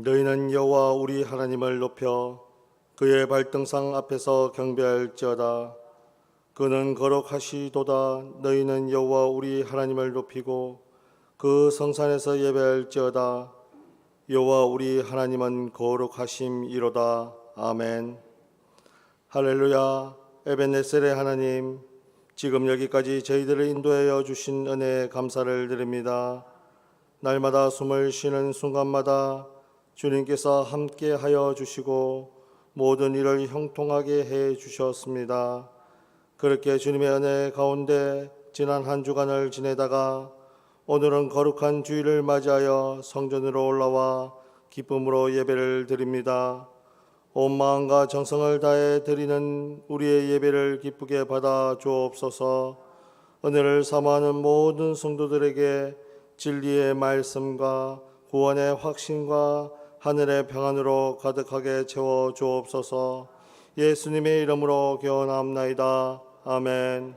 너희는 여호와 우리 하나님을 높여 그의 발등상 앞에서 경배할지어다. 그는 거룩하시도다. 너희는 여호와 우리 하나님을 높이고 그 성산에서 예배할지어다. 여호와 우리 하나님은 거룩하심이로다. 아멘. 할렐루야. 에벤네셀의 하나님, 지금 여기까지 저희들을 인도하여 주신 은혜에 감사를 드립니다. 날마다 숨을 쉬는 순간마다 주님께서 함께하여 주시고 모든 일을 형통하게 해 주셨습니다. 그렇게 주님의 은혜 가운데 지난 한 주간을 지내다가 오늘은 거룩한 주일을 맞이하여 성전으로 올라와 기쁨으로 예배를 드립니다. 온 마음과 정성을 다해 드리는 우리의 예배를 기쁘게 받아 주옵소서. 은혜를 사모하는 모든 성도들에게 진리의 말씀과 구원의 확신과 하늘의 평안으로 가득하게 채워 주옵소서. 예수님의 이름으로 기원합나이다. 아멘.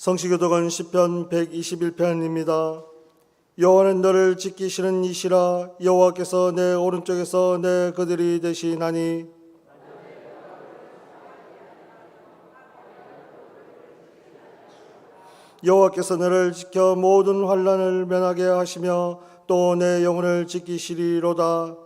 성시교독은 시편 121편입니다. 여호와는 너를 지키시는 이시라. 여호와께서 내 오른쪽에서 내 그들이 되시나니. 여호와께서 너를 지켜 모든 환난을 면하게 하시며 또 내 영혼을 지키시리로다.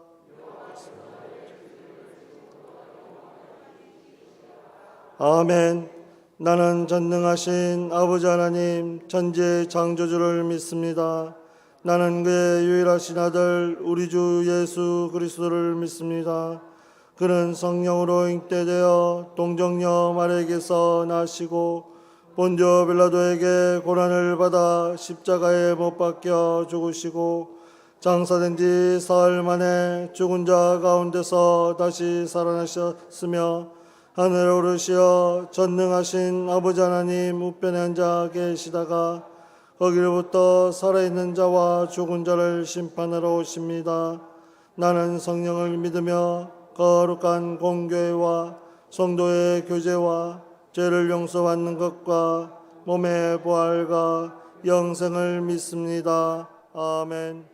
아멘. 나는 전능하신 아버지 하나님 천지의 창조주를 믿습니다. 나는 그의 유일하신 아들 우리 주 예수 그리스도를 믿습니다. 그는 성령으로 잉태되어 동정녀 마리아에게서 나시고 본디오 빌라도에게 고난을 받아 십자가에 못 박혀 죽으시고 장사된 지 사흘 만에 죽은 자 가운데서 다시 살아나셨으며 하늘에 오르시어 전능하신 아버지 하나님 우편에 앉아 계시다가 거기로부터 살아있는 자와 죽은 자를 심판하러 오십니다. 나는 성령을 믿으며 거룩한 공교회와 성도의 교제와 죄를 용서받는 것과 몸의 부활과 영생을 믿습니다. 아멘.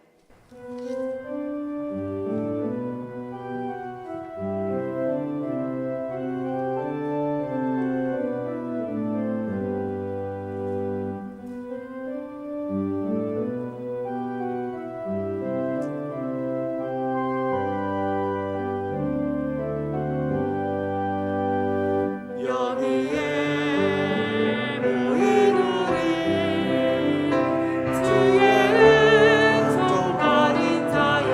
주의 은총 받은 자여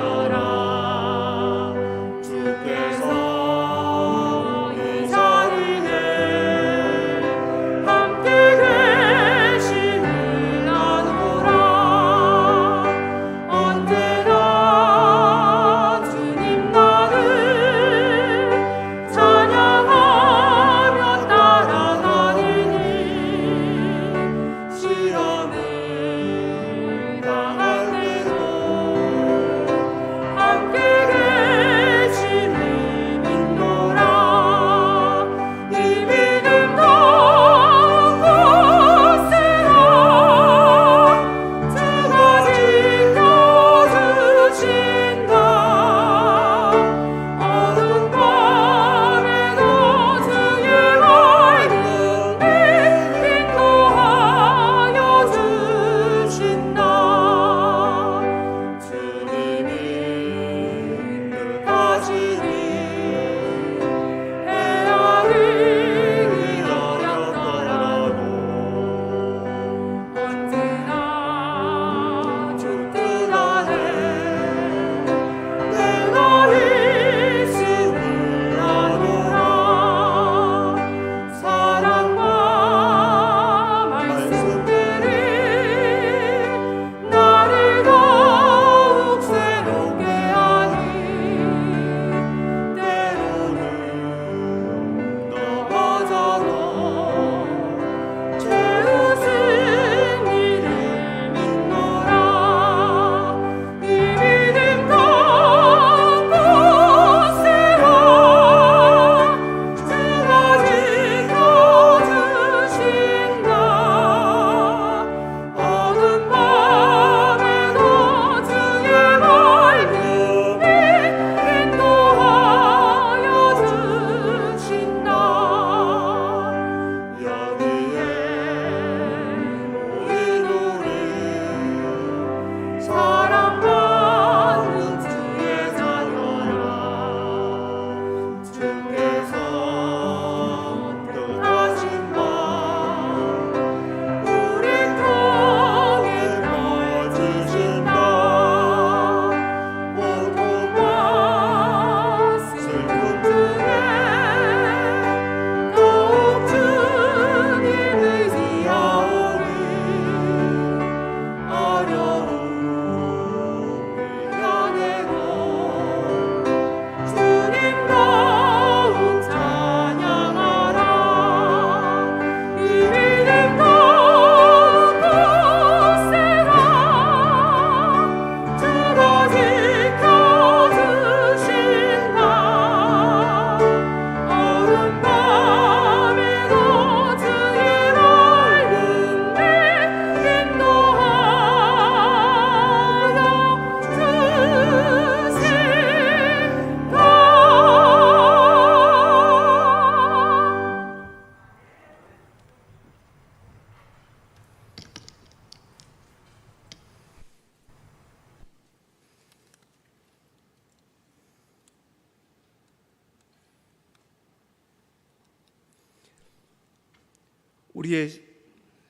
우리의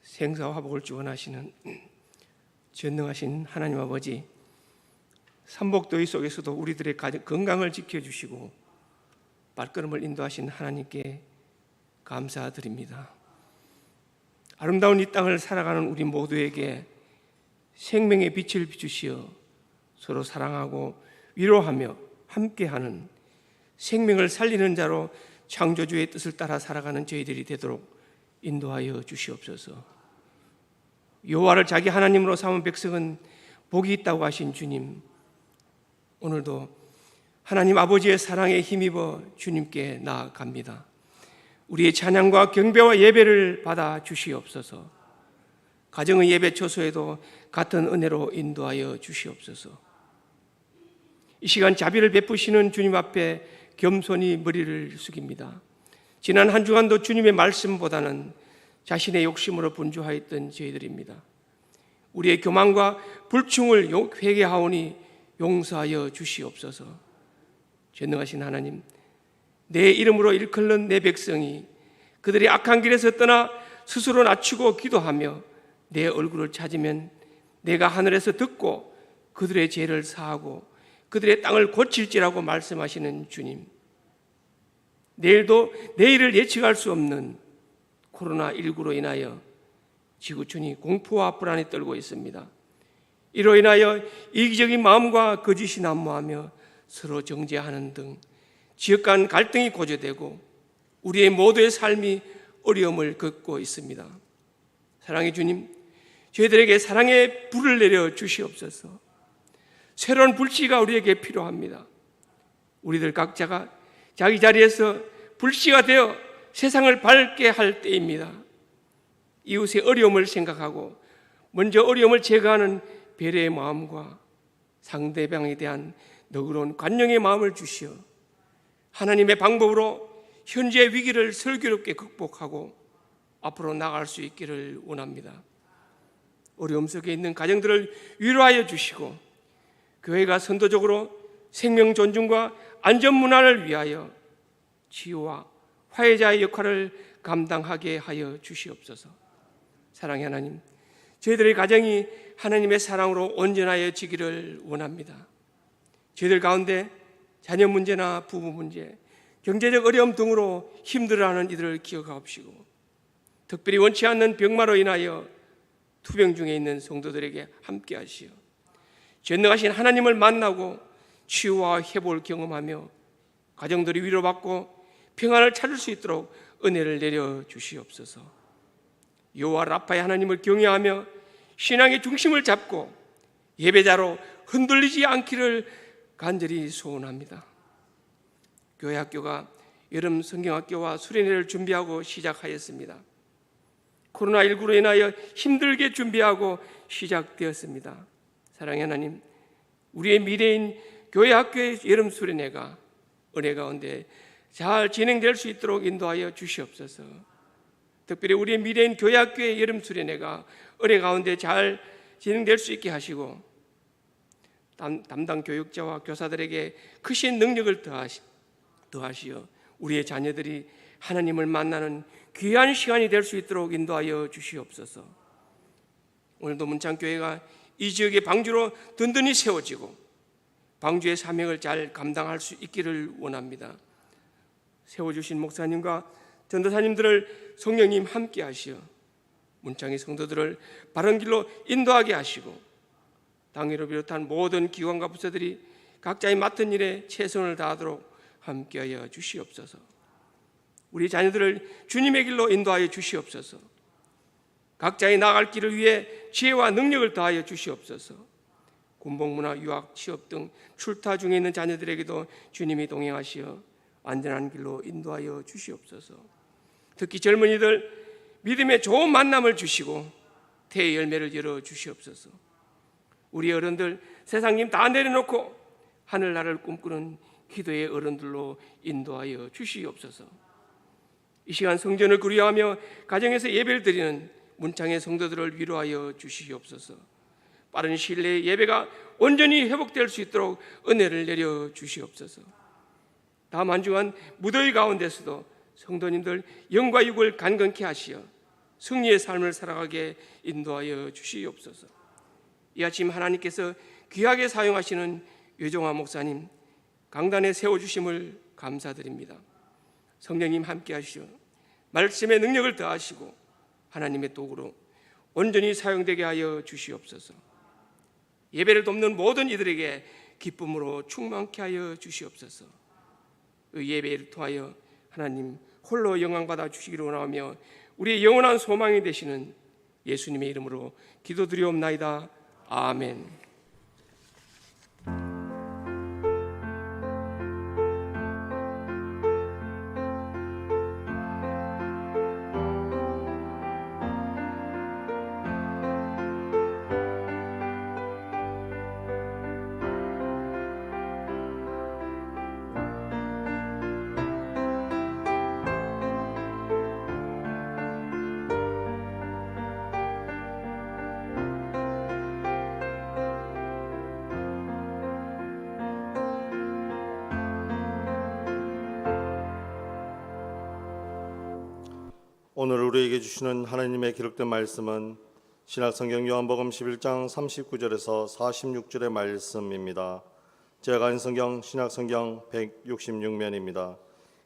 생사와 화복을 주관하시는 전능하신 하나님 아버지, 삼복도의 속에서도 우리들의 건강을 지켜주시고 발걸음을 인도하신 하나님께 감사드립니다. 아름다운 이 땅을 살아가는 우리 모두에게 생명의 빛을 비추시어 서로 사랑하고 위로하며 함께하는 생명을 살리는 자로 창조주의 뜻을 따라 살아가는 저희들이 되도록 인도하여 주시옵소서. 여호와를 자기 하나님으로 삼은 백성은 복이 있다고 하신 주님, 오늘도 하나님 아버지의 사랑에 힘입어 주님께 나아갑니다. 우리의 찬양과 경배와 예배를 받아 주시옵소서. 가정의 예배 초소에도 같은 은혜로 인도하여 주시옵소서. 이 시간 자비를 베푸시는 주님 앞에 겸손히 머리를 숙입니다. 지난 한 주간도 주님의 말씀보다는 자신의 욕심으로 분주하였던 저희들입니다. 우리의 교만과 불충을 회개하오니 용서하여 주시옵소서. 전능하신 하나님, 내 이름으로 일컬는 내 백성이 그들이 악한 길에서 떠나 스스로 낮추고 기도하며 내 얼굴을 찾으면 내가 하늘에서 듣고 그들의 죄를 사하고 그들의 땅을 고칠지라고 말씀하시는 주님, 내일을 예측할 수 없는 코로나19로 인하여 지구촌이 공포와 불안에 떨고 있습니다. 이로 인하여 이기적인 마음과 거짓이 난무하며 서로 정죄하는 등 지역 간 갈등이 고조되고 우리의 모두의 삶이 어려움을 겪고 있습니다. 사랑의 주님, 저희들에게 사랑의 불을 내려 주시옵소서. 새로운 불씨가 우리에게 필요합니다. 우리들 각자가 자기 자리에서 불씨가 되어 세상을 밝게 할 때입니다. 이웃의 어려움을 생각하고 먼저 어려움을 제거하는 배려의 마음과 상대방에 대한 너그러운 관용의 마음을 주시어 하나님의 방법으로 현재의 위기를 슬기롭게 극복하고 앞으로 나아갈 수 있기를 원합니다. 어려움 속에 있는 가정들을 위로하여 주시고 교회가 선도적으로 생명 존중과 안전 문화를 위하여 치유와 화해자의 역할을 감당하게 하여 주시옵소서. 사랑의 하나님, 저희들의 가정이 하나님의 사랑으로 온전하여지기를 원합니다. 저희들 가운데 자녀 문제나 부부 문제, 경제적 어려움 등으로 힘들어하는 이들을 기억하옵시고 특별히 원치 않는 병마로 인하여 투병 중에 있는 성도들에게 함께 하시어 전능하신 하나님을 만나고 치유와 회복을 경험하며 가정들이 위로받고 평안을 찾을 수 있도록 은혜를 내려 주시옵소서. 여호와 라파의 하나님을 경외하며 신앙의 중심을 잡고 예배자로 흔들리지 않기를 간절히 소원합니다. 교회 학교가 여름 성경학교와 수련회를 준비하고 시작하였습니다. 코로나19로 인하여 힘들게 준비하고 시작되었습니다. 사랑의 하나님, 우리의 미래인 교회 학교의 여름 수련회가 은혜 가운데 잘 진행될 수 있도록 인도하여 주시옵소서. 특별히 우리의 미래인 교회 학교의 여름 수련회가 은혜 가운데 잘 진행될 수 있게 하시고 담당 교육자와 교사들에게 크신 능력을 더하시어 우리의 자녀들이 하나님을 만나는 귀한 시간이 될 수 있도록 인도하여 주시옵소서. 오늘도 문창교회가 이 지역의 방주로 든든히 세워지고 방주의 사명을 잘 감당할 수 있기를 원합니다. 세워주신 목사님과 전도사님들을 성령님 함께 하시어 문창의 성도들을 바른 길로 인도하게 하시고 당회를 비롯한 모든 기관과 부서들이 각자의 맡은 일에 최선을 다하도록 함께하여 주시옵소서. 우리 자녀들을 주님의 길로 인도하여 주시옵소서. 각자의 나아갈 길을 위해 지혜와 능력을 더하여 주시옵소서. 군복무나 유학, 취업 등 출타 중에 있는 자녀들에게도 주님이 동행하시어 안전한 길로 인도하여 주시옵소서. 특히 젊은이들 믿음의 좋은 만남을 주시고 태의 열매를 열어 주시옵소서. 우리 어른들 세상 힘 다 내려놓고 하늘나라를 꿈꾸는 기도의 어른들로 인도하여 주시옵소서. 이 시간 성전을 구려하며 가정에서 예배를 드리는 문창의 성도들을 위로하여 주시옵소서. 빠른 시일 내에 예배가 온전히 회복될 수 있도록 은혜를 내려 주시옵소서. 다음 한 주간 무더위 가운데서도 성도님들 영과 육을 간건케 하시어 승리의 삶을 살아가게 인도하여 주시옵소서. 이 아침 하나님께서 귀하게 사용하시는 유정화 목사님 강단에 세워주심을 감사드립니다. 성령님 함께 하시어 말씀의 능력을 더하시고 하나님의 도구로 온전히 사용되게 하여 주시옵소서. 예배를 돕는 모든 이들에게 기쁨으로 충만케 하여 주시옵소서. 이 예배를 통하여 하나님 홀로 영광받아 주시기를 원하며 우리의 영원한 소망이 되시는 예수님의 이름으로 기도드리옵나이다. 아멘. 오늘 우리에게 주시는 하나님의 기록된 말씀은 신약성경 요한복음 11장 39절에서 46절의 말씀입니다. 제가 가진 성경 신약성경 166면입니다.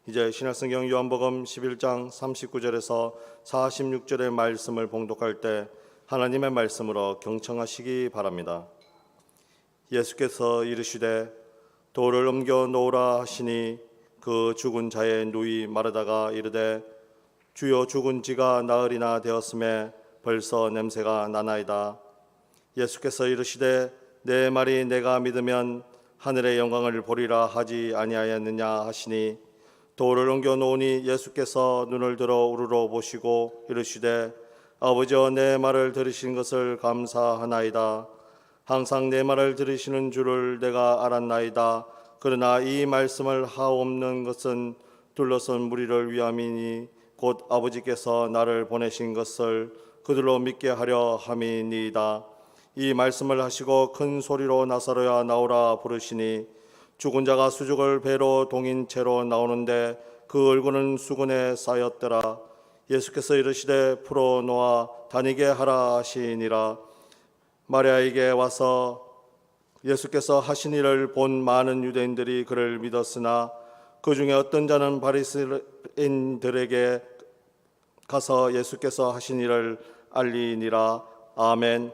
이제 신약성경 요한복음 11장 39절에서 46절의 말씀을 봉독할 때 하나님의 말씀으로 경청하시기 바랍니다. 예수께서 이르시되 돌을 옮겨 놓으라 하시니 그 죽은 자의 누이 마르다가 이르되 주여 죽은 지가 나흘이나 되었음에 벌써 냄새가 나나이다. 예수께서 이르시되 내 말이 내가 믿으면 하늘의 영광을 보리라 하지 아니하였느냐 하시니 돌을 옮겨 놓으니 예수께서 눈을 들어 우러러 보시고 이르시되 아버지여 내 말을 들으신 것을 감사하나이다. 항상 내 말을 들으시는 줄을 내가 알았나이다. 그러나 이 말씀을 하옵는 것은 둘러선 무리를 위함이니 곧 아버지께서 나를 보내신 것을 그들로 믿게 하려 함이니이다. 이 말씀을 하시고 큰 소리로 나사로야 나오라 부르시니 죽은 자가 수족을 배로 동인 채로 나오는데 그 얼굴은 수건에 쌓였더라. 예수께서 이르시되 풀어 놓아 다니게 하라 하시니라. 마리아에게 와서 예수께서 하신 일을 본 많은 유대인들이 그를 믿었으나 그 중에 어떤 자는 바리새인들에게 가서 예수께서 하신 일을 알리니라. 아멘.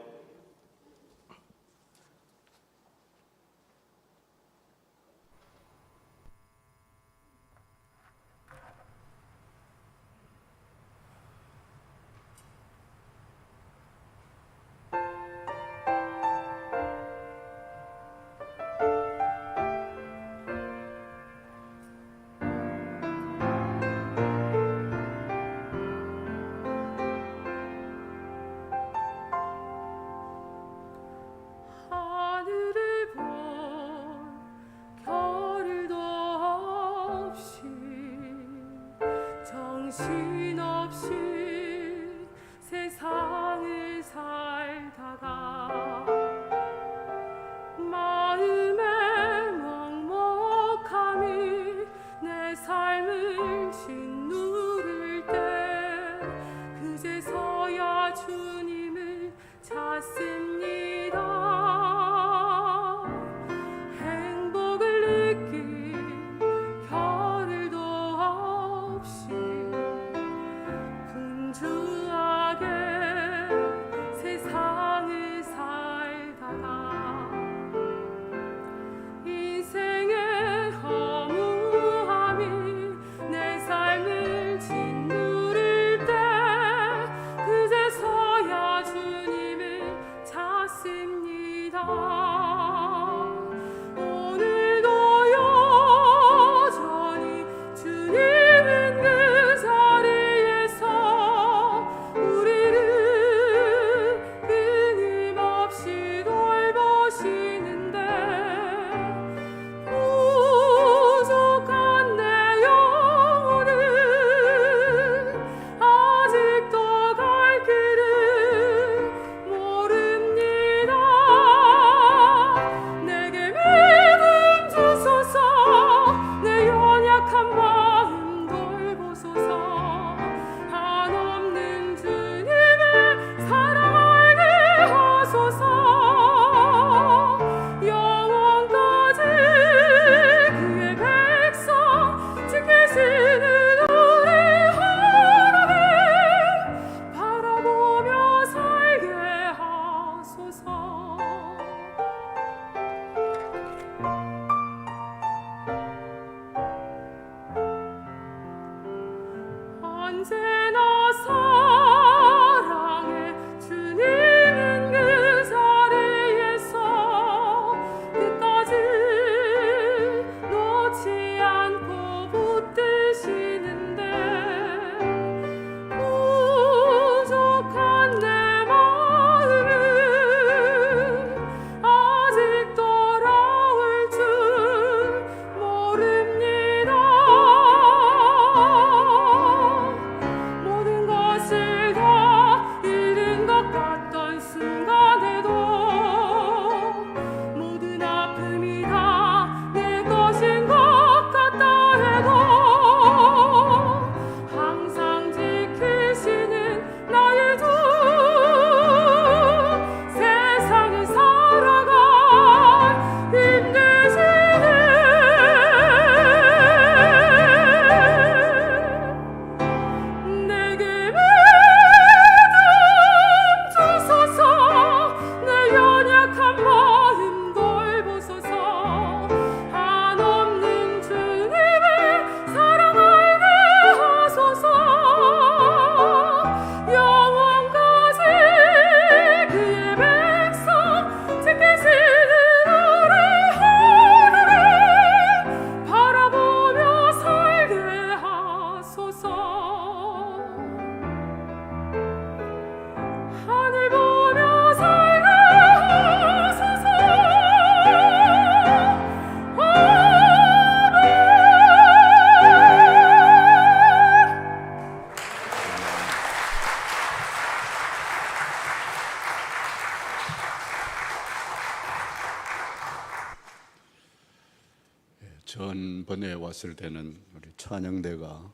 전번에 왔을 때는 우리 찬양대가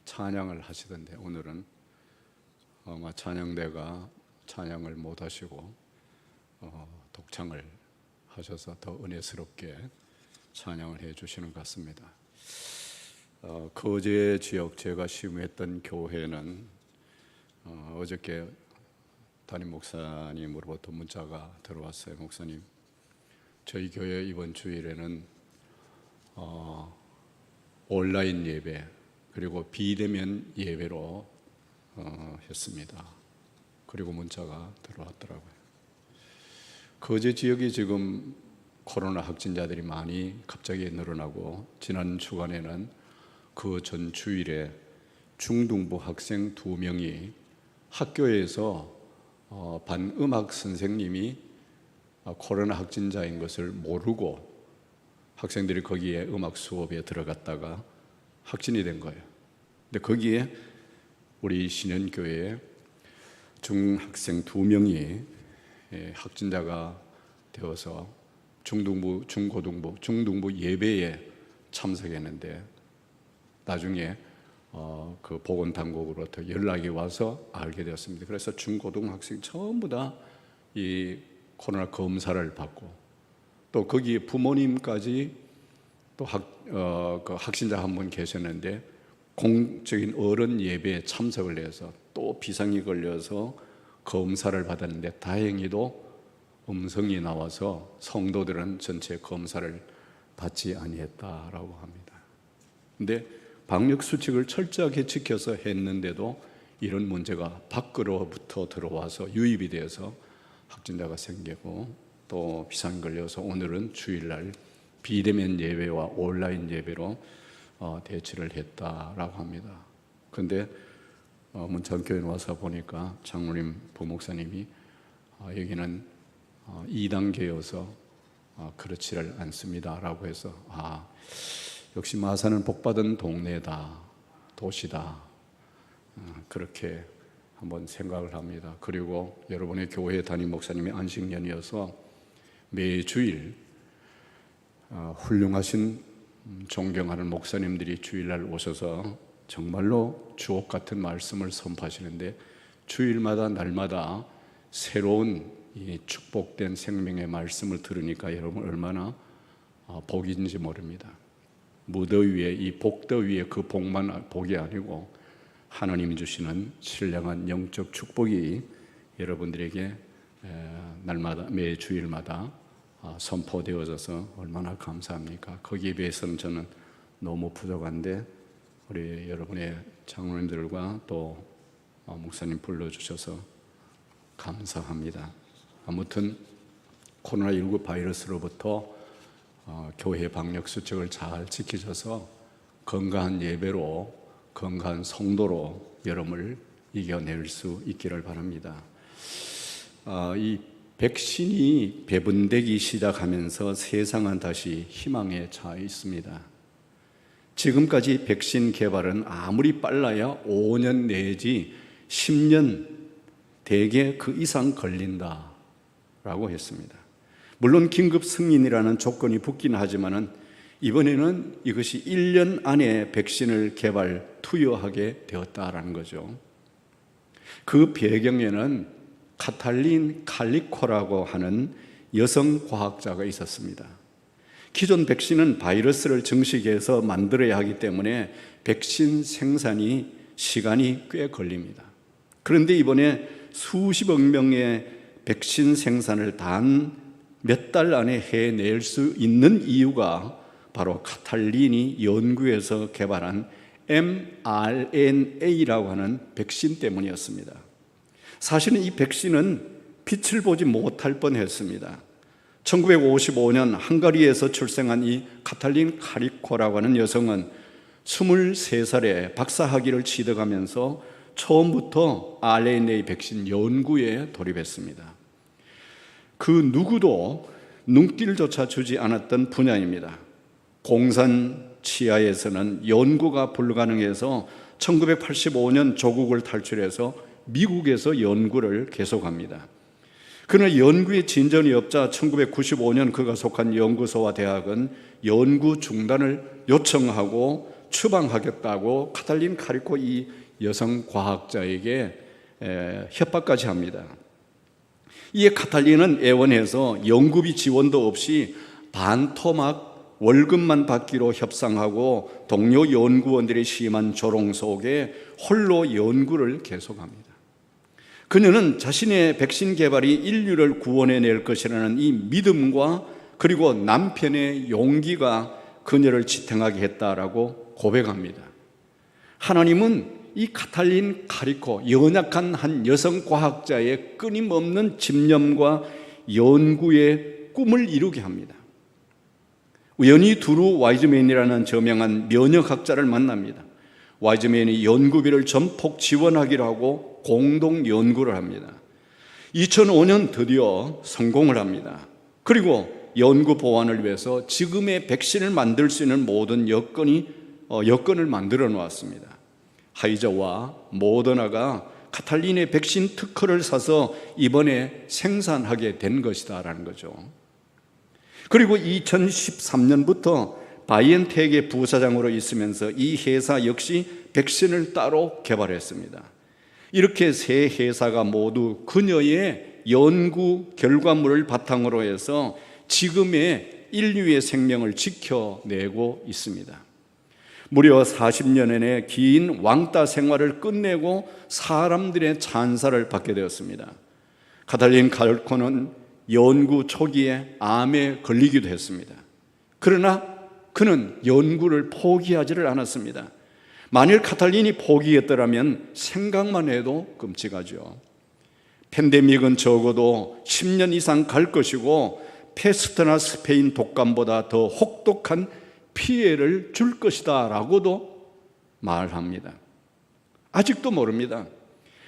찬양을 하시던데 오늘은 아마 찬양대가 찬양을 못 하시고 독창을 하셔서 더 은혜스럽게 찬양을 해 주시는 것 같습니다. 거제 지역 제가 시무했던 교회는 어저께 담임 목사님으로부터 문자가 들어왔어요. 목사님, 저희 교회 이번 주일에는 온라인 예배 그리고 비대면 예배로 했습니다. 그리고 문자가 들어왔더라고요. 거제 지역이 지금 코로나 확진자들이 많이 갑자기 늘어나고, 지난 주간에는 그 전 주일에 중등부 학생 2명이 학교에서 반음악 선생님이 코로나 확진자인 것을 모르고 학생들이 거기에 음악 수업에 들어갔다가 확진이 된 거예요. 근데 거기에 우리 신현교회에 중학생 2명이 확진자가 되어서 중등부, 중고등부, 중등부 예배에 참석했는데 나중에 그 보건당국으로부터 연락이 와서 알게 되었습니다. 그래서 중고등학생 전부 다 이 코로나 검사를 받고, 또 거기에 부모님까지 또 그 확진자 한 분 계셨는데 공적인 어른 예배에 참석을 해서 또 비상이 걸려서 검사를 받았는데 다행히도 음성이 나와서 성도들은 전체 검사를 받지 아니했다라고 합니다. 근데 방역 수칙을 철저하게 지켜서 했는데도 이런 문제가 밖으로부터 들어와서 유입이 되어서 확진자가 생기고 또 비상이 걸려서 오늘은 주일날 비대면 예배와 온라인 예배로 대치를 했다라고 합니다. 그런데 문창교회 와서 보니까 장로님, 부목사님이 여기는 2단계여서 그렇지를 않습니다라고 해서 역시 마산은 복받은 동네다, 도시다, 그렇게 한번 생각을 합니다. 그리고 여러분의 교회 담임 목사님이 안식년이어서 매주일 훌륭하신 존경하는 목사님들이 주일날 오셔서 정말로 주옥 같은 말씀을 선포하시는데, 주일마다 날마다 새로운 이 축복된 생명의 말씀을 들으니까 여러분 얼마나 복인지 모릅니다. 무더위에 이 복더위에 그 복만 복이 아니고 하나님이 주시는 신령한 영적 축복이 여러분들에게 날마다 매 주일마다 선포되어져서 얼마나 감사합니까? 거기에 비해서는 저는 너무 부족한데 우리 여러분의 장로님들과 또 목사님 불러주셔서 감사합니다. 아무튼 코로나19 바이러스로부터 교회 방역 수칙을 잘 지키셔서 건강한 예배로, 건강한 성도로 여러분을 이겨낼 수 있기를 바랍니다. 이 백신이 배분되기 시작하면서 세상은 다시 희망에 차 있습니다. 지금까지 백신 개발은 아무리 빨라야 5년 내지 10년, 대개 그 이상 걸린다라고 했습니다. 물론 긴급 승인이라는 조건이 붙긴 하지만은 이번에는 이것이 1년 안에 백신을 개발, 투여하게 되었다라는 거죠. 그 배경에는 카탈린 칼리코라고 하는 여성 과학자가 있었습니다. 기존 백신은 바이러스를 증식해서 만들어야 하기 때문에 백신 생산이 시간이 꽤 걸립니다. 그런데 이번에 수십억 명의 백신 생산을 단 몇 달 안에 해낼 수 있는 이유가 바로 카탈린이 연구해서 개발한 mRNA라고 하는 백신 때문이었습니다. 사실은 이 백신은 빛을 보지 못할 뻔했습니다. 1955년 헝가리에서 출생한 이 카탈린 카리코라고 하는 여성은 23살에 박사학위를 취득하면서 처음부터 RNA 백신 연구에 돌입했습니다. 그 누구도 눈길조차 주지 않았던 분야입니다. 공산 치하에서는 연구가 불가능해서 1985년 조국을 탈출해서 미국에서 연구를 계속합니다. 그러나 연구에 진전이 없자 1995년 그가 속한 연구소와 대학은 연구 중단을 요청하고 추방하겠다고 카탈린 카리코 이 여성 과학자에게 협박까지 합니다. 이에 카탈린은 애원해서 연구비 지원도 없이 반토막 월급만 받기로 협상하고 동료 연구원들의 심한 조롱 속에 홀로 연구를 계속합니다. 그녀는 자신의 백신 개발이 인류를 구원해낼 것이라는 이 믿음과 그리고 남편의 용기가 그녀를 지탱하게 했다라고 고백합니다. 하나님은 이 카탈린 카리코, 연약한 한 여성 과학자의 끊임없는 집념과 연구의 꿈을 이루게 합니다. 우연히 두루 와이즈맨이라는 저명한 면역학자를 만납니다. 와이즈맨이 연구비를 전폭 지원하기로 하고 공동 연구를 합니다. 2005년 드디어 성공을 합니다. 그리고 연구 보완을 위해서 지금의 백신을 만들 수 있는 모든 여건을 만들어 놓았습니다. 화이자와 모더나가 카탈린의 백신 특허를 사서 이번에 생산하게 된 것이다라는 거죠. 그리고 2013년부터 바이엔텍의 부사장으로 있으면서 이 회사 역시 백신을 따로 개발했습니다. 이렇게 세 회사가 모두 그녀의 연구 결과물을 바탕으로 해서 지금의 인류의 생명을 지켜내고 있습니다. 무려 40년의 긴 왕따 생활을 끝내고 사람들의 찬사를 받게 되었습니다. 카탈린 카리코는 연구 초기에 암에 걸리기도 했습니다. 그러나 그는 연구를 포기하지를 않았습니다. 만일 카탈린이 포기했더라면 생각만 해도 끔찍하죠. 팬데믹은 적어도 10년 이상 갈 것이고 페스트나 스페인 독감보다 더 혹독한 피해를 줄 것이다 라고도 말합니다. 아직도 모릅니다.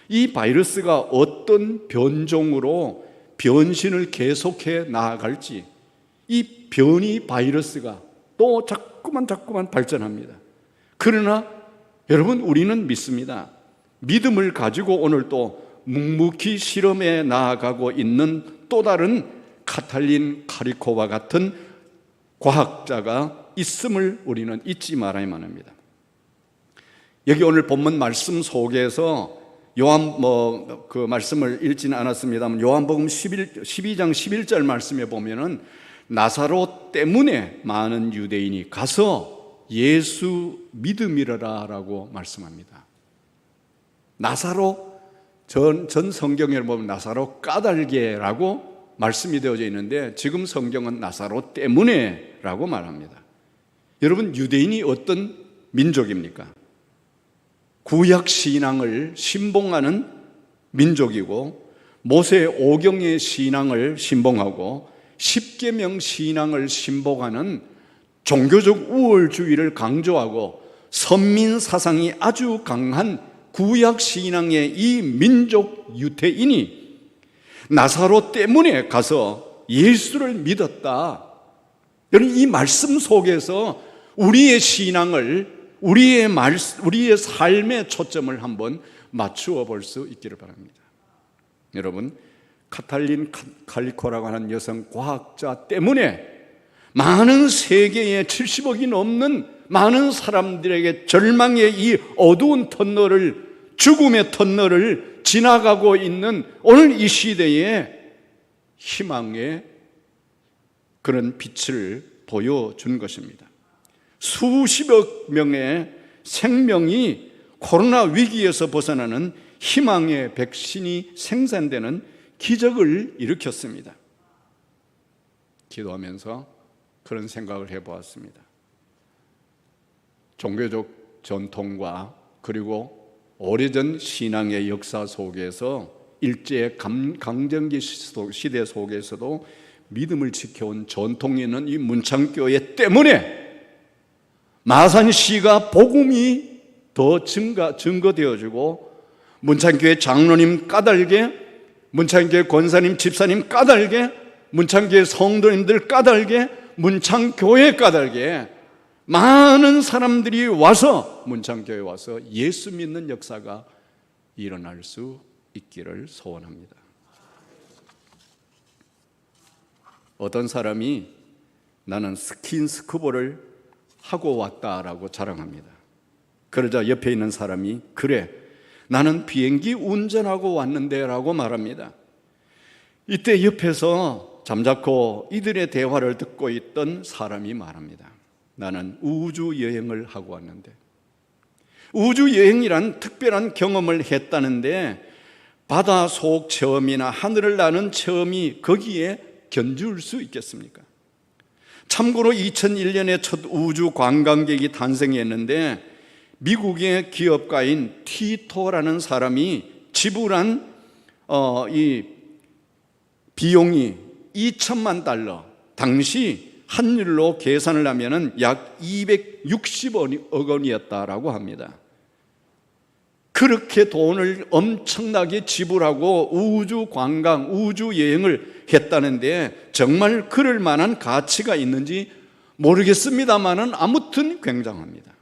이 바이러스가 어떤 변종으로 변신을 계속해 나아갈지, 이 변이 바이러스가 또 자꾸만 발전합니다. 그러나 여러분, 우리는 믿습니다. 믿음을 가지고 오늘 또 묵묵히 실험에 나아가고 있는 또 다른 카탈린 카리코와 같은 과학자가 있음을 우리는 잊지 말아야만 합니다. 여기 오늘 본문 말씀 속에서 그 말씀을 읽지는 않았습니다만 요한복음 12장 11절 말씀에 보면은 나사로 때문에 많은 유대인이 가서 예수 믿음이라라 라고 말씀합니다. 나사로 전 성경에 보면 나사로 까닭에라고 말씀이 되어져 있는데 지금 성경은 나사로 때문에 라고 말합니다. 여러분, 유대인이 어떤 민족입니까? 구약 신앙을 신봉하는 민족이고 모세 오경의 신앙을 신봉하고 십계명 신앙을 신봉하는 종교적 우월주의를 강조하고 선민 사상이 아주 강한 구약 신앙의 이 민족 유태인이 나사로 때문에 가서 예수를 믿었다. 여러분, 이 말씀 속에서 우리의 신앙을 우리의 삶의 초점을 한번 맞추어 볼 수 있기를 바랍니다. 여러분, 카탈린 카리코라고 하는 여성 과학자 때문에 많은 세계에 70억이 넘는 많은 사람들에게 절망의 이 어두운 터널을, 죽음의 터널을 지나가고 있는 오늘 이 시대에 희망의 그런 빛을 보여준 것입니다. 수십억 명의 생명이 코로나 위기에서 벗어나는 희망의 백신이 생산되는 기적을 일으켰습니다. 기도하면서 그런 생각을 해보았습니다. 종교적 전통과 그리고 오래전 신앙의 역사 속에서 일제 강점기 시대 속에서도 믿음을 지켜온 전통이 있는 이 문창교회 때문에 마산시가 복음이 더 증거되어지고 문창교회 장로님 까닭에, 문창교회 권사님 집사님 까닭에, 문창교회 성도님들 까닭에, 문창교회 까닭에 많은 사람들이 와서 문창교회에 와서 예수 믿는 역사가 일어날 수 있기를 소원합니다. 어떤 사람이 나는 스킨스쿠버를 하고 왔다라고 자랑합니다. 그러자 옆에 있는 사람이 그래, 나는 비행기 운전하고 왔는데 라고 말합니다. 이때 옆에서 잠자코 이들의 대화를 듣고 있던 사람이 말합니다. 나는 우주 여행을 하고 왔는데, 우주 여행이란 특별한 경험을 했다는데 바다 속 체험이나 하늘을 나는 체험이 거기에 견줄 수 있겠습니까? 참고로 2001년에 첫 우주 관광객이 탄생했는데 미국의 기업가인 티토라는 사람이 지불한 이 비용이 2천만 달러, 당시 환율로 계산을 하면 약 260억 원이었다라고 합니다. 그렇게 돈을 엄청나게 지불하고 우주 관광, 우주 여행을 했다는데 정말 그럴 만한 가치가 있는지 모르겠습니다만은 아무튼 굉장합니다.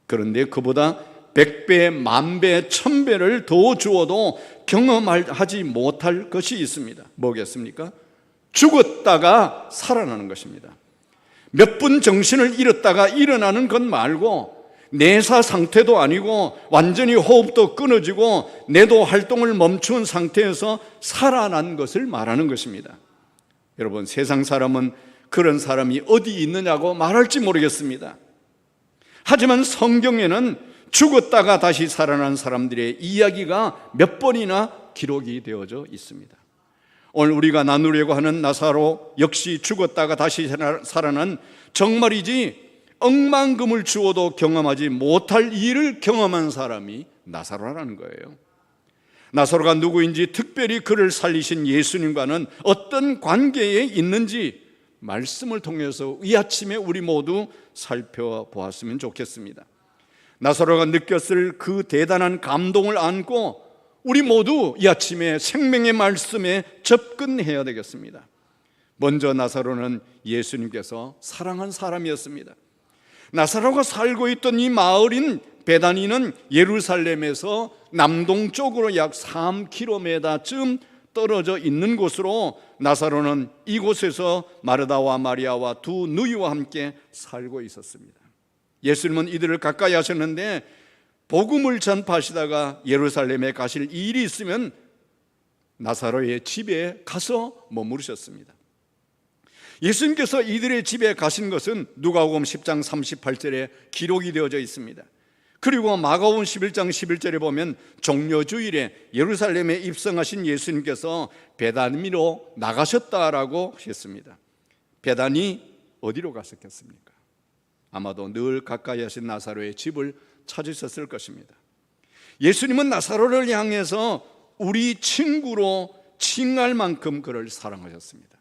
그런데 그보다 100배, 만배, 1000배를 더 주어도 경험하지 못할 것이 있습니다. 뭐겠습니까? 죽었다가 살아나는 것입니다. 몇 분 정신을 잃었다가 일어나는 것 말고 내사 상태도 아니고 완전히 호흡도 끊어지고 뇌도 활동을 멈춘 상태에서 살아난 것을 말하는 것입니다. 여러분, 세상 사람은 그런 사람이 어디 있느냐고 말할지 모르겠습니다. 하지만 성경에는 죽었다가 다시 살아난 사람들의 이야기가 몇 번이나 기록이 되어져 있습니다. 오늘 우리가 나누려고 하는 나사로 역시 죽었다가 다시 살아난, 정말이지 억만금을 주어도 경험하지 못할 일을 경험한 사람이 나사로라는 거예요. 나사로가 누구인지, 특별히 그를 살리신 예수님과는 어떤 관계에 있는지 말씀을 통해서 이 아침에 우리 모두 살펴보았으면 좋겠습니다. 나사로가 느꼈을 그 대단한 감동을 안고 우리 모두 이 아침에 생명의 말씀에 접근해야 되겠습니다. 먼저 나사로는 예수님께서 사랑한 사람이었습니다. 나사로가 살고 있던 이 마을인 베다니는 예루살렘에서 남동쪽으로 약 3km쯤 떨어져 있는 곳으로 나사로는 이곳에서 마르다와 마리아와 두 누이와 함께 살고 있었습니다. 예수님은 이들을 가까이 하셨는데 복음을 전파하시다가 예루살렘에 가실 일이 있으면 나사로의 집에 가서 머무르셨습니다. 예수님께서 이들의 집에 가신 것은 누가복음 10장 38절에 기록이 되어져 있습니다. 그리고 마가복음 11장 11절에 보면 종려주일에 예루살렘에 입성하신 예수님께서 베다니로 나가셨다라고 했습니다. 베다니 어디로 갔었겠습니까? 아마도 늘 가까이 하신 나사로의 집을 찾으셨을 것입니다. 예수님은 나사로를 향해서 우리 친구로 칭할 만큼 그를 사랑하셨습니다.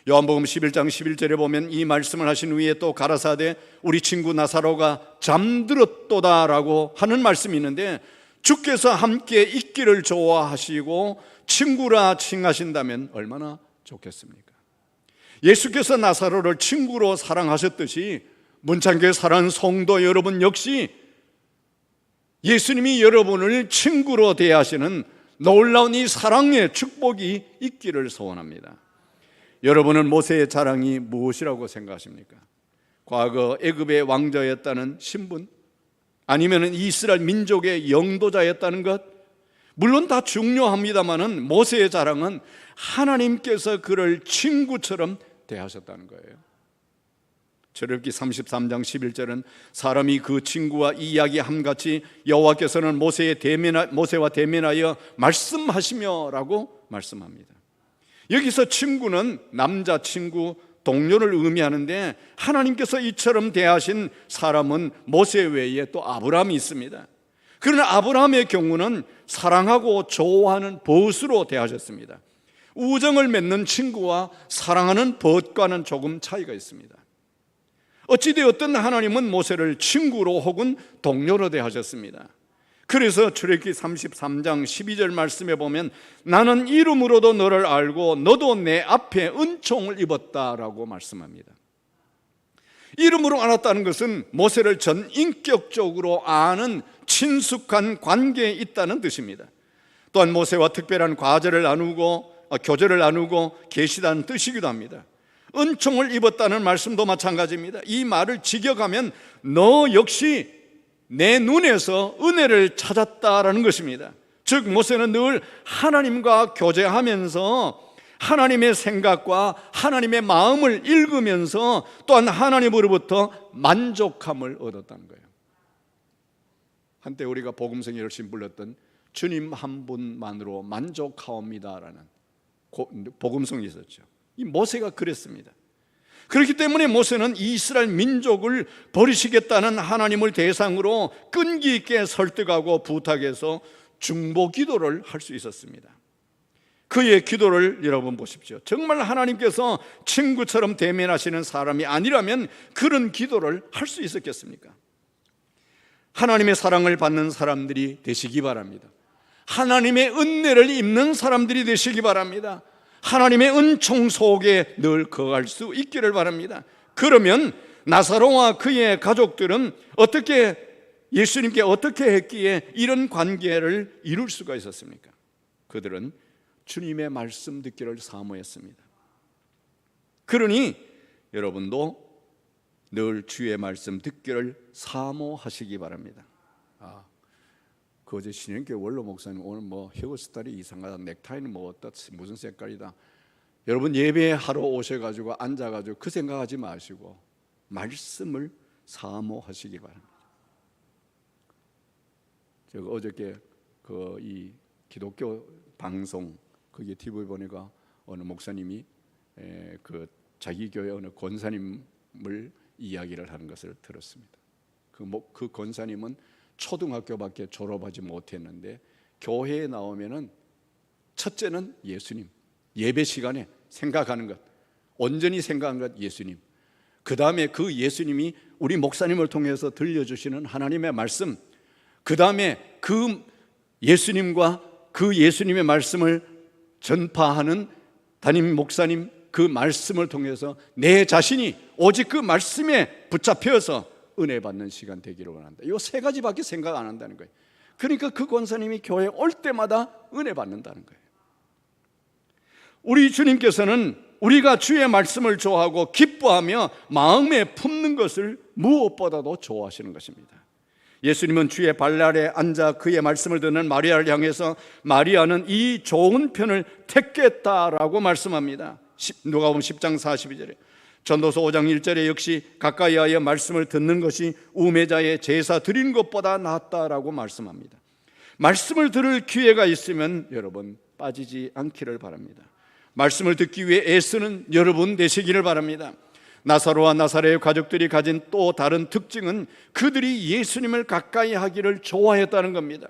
요한복음 11장 11절에 보면 이 말씀을 하신 후에 또 가라사대 우리 친구 나사로가 잠들었도다라고 하는 말씀이 있는데, 주께서 함께 있기를 좋아하시고 친구라 칭하신다면 얼마나 좋겠습니까? 예수께서 나사로를 친구로 사랑하셨듯이 문창교회 사랑하는 성도 여러분 역시 예수님이 여러분을 친구로 대하시는 놀라운 이 사랑의 축복이 있기를 소원합니다. 여러분은 모세의 자랑이 무엇이라고 생각하십니까? 과거 애굽의 왕자였다는 신분? 아니면 이스라엘 민족의 영도자였다는 것? 물론 다 중요합니다마는 모세의 자랑은 하나님께서 그를 친구처럼 대하셨다는 거예요. 출애굽기 33장 11절은 사람이 그 친구와 이야기함같이 여호와께서는 모세와 대면하여 말씀하시며라고 말씀합니다. 여기서 친구는 남자친구, 동료를 의미하는데 하나님께서 이처럼 대하신 사람은 모세 외에 또 아브라함이 있습니다. 그러나 아브라함의 경우는 사랑하고 좋아하는 벗으로 대하셨습니다. 우정을 맺는 친구와 사랑하는 벗과는 조금 차이가 있습니다. 어찌되었든 하나님은 모세를 친구로 혹은 동료로 대하셨습니다. 그래서 출애굽기 33장 12절 말씀에 보면 나는 이름으로도 너를 알고 너도 내 앞에 은총을 입었다라고 말씀합니다. 이름으로 알았다는 것은 모세를 전인격적으로 아는 친숙한 관계에 있다는 뜻입니다. 또한 모세와 특별한 교제를 나누고 계시다는 뜻이기도 합니다. 은총을 입었다는 말씀도 마찬가지입니다. 이 말을 직역하면 너 역시 내 눈에서 은혜를 찾았다라는 것입니다. 즉 모세는 늘 하나님과 교제하면서 하나님의 생각과 하나님의 마음을 읽으면서 또한 하나님으로부터 만족함을 얻었다는 거예요. 한때 우리가 복음성에 열심히 불렀던 주님 한 분만으로 만족하옵니다라는 복음성이 있었죠. 이 모세가 그랬습니다. 그렇기 때문에 모세는 이스라엘 민족을 버리시겠다는 하나님을 대상으로 끈기 있게 설득하고 부탁해서 중보 기도를 할 수 있었습니다. 그의 기도를 여러분 보십시오. 정말 하나님께서 친구처럼 대면하시는 사람이 아니라면 그런 기도를 할 수 있었겠습니까? 하나님의 사랑을 받는 사람들이 되시기 바랍니다. 하나님의 은혜를 입는 사람들이 되시기 바랍니다. 하나님의 은총 속에 늘 거할 수 있기를 바랍니다. 그러면 나사로와 그의 가족들은 예수님께 어떻게 했기에 이런 관계를 이룰 수가 있었습니까? 그들은 주님의 말씀 듣기를 사모했습니다. 그러니 여러분도 늘 주의 말씀 듣기를 사모하시기 바랍니다. 어제 신현교회 원로 목사님 오늘 헤어스타일이 이상하다, 넥타이는 무슨 색깔이다. 여러분 예배하러 오셔가지고 앉아가지고 그 생각하지 마시고 말씀을 사모하시기 바랍니다. 제가 어저께 이 기독교 방송 거기에 TV 보니까 어느 목사님이 자기 교회 어느 권사님을 이야기를 하는 것을 들었습니다. 그 권사님은 초등학교밖에 졸업하지 못했는데 교회에 나오면은 첫째는 예수님, 예배 시간에 생각하는 것, 온전히 생각하는 것 예수님. 그 다음에 그 예수님이 우리 목사님을 통해서 들려주시는 하나님의 말씀, 그 다음에 그 예수님과 그 예수님의 말씀을 전파하는 담임 목사님 그 말씀을 통해서 내 자신이 오직 그 말씀에 붙잡혀서 은혜 받는 시간 되기를 원한다. 이 세 가지밖에 생각 안 한다는 거예요. 그러니까 그 권사님이 교회에 올 때마다 은혜 받는다는 거예요. 우리 주님께서는 우리가 주의 말씀을 좋아하고 기뻐하며 마음에 품는 것을 무엇보다도 좋아하시는 것입니다. 예수님은 주의 발 아래 앉아 그의 말씀을 듣는 마리아를 향해서 마리아는 이 좋은 편을 택했다라고 말씀합니다. 누가복음 10장 42절에 전도서 5장 1절에 역시 가까이 하여 말씀을 듣는 것이 우매자의 제사 드린 것보다 낫다라고 말씀합니다. 말씀을 들을 기회가 있으면 여러분 빠지지 않기를 바랍니다. 말씀을 듣기 위해 애쓰는 여러분 되시기를 바랍니다. 나사로와 나사렛의 가족들이 가진 또 다른 특징은 그들이 예수님을 가까이 하기를 좋아했다는 겁니다.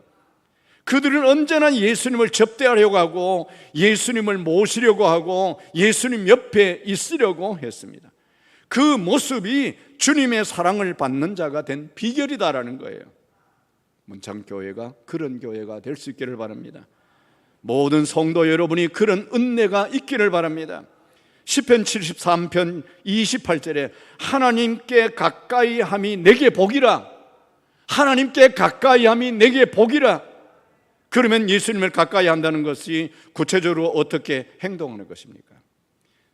그들은 언제나 예수님을 접대하려고 하고 예수님을 모시려고 하고 예수님 옆에 있으려고 했습니다. 그 모습이 주님의 사랑을 받는 자가 된 비결이다라는 거예요. 문창교회가 그런 교회가 될 수 있기를 바랍니다. 모든 성도 여러분이 그런 은혜가 있기를 바랍니다. 시편 73편 28절에 하나님께 가까이 함이 내게 복이라, 하나님께 가까이 함이 내게 복이라. 그러면 예수님을 가까이 한다는 것이 구체적으로 어떻게 행동하는 것입니까?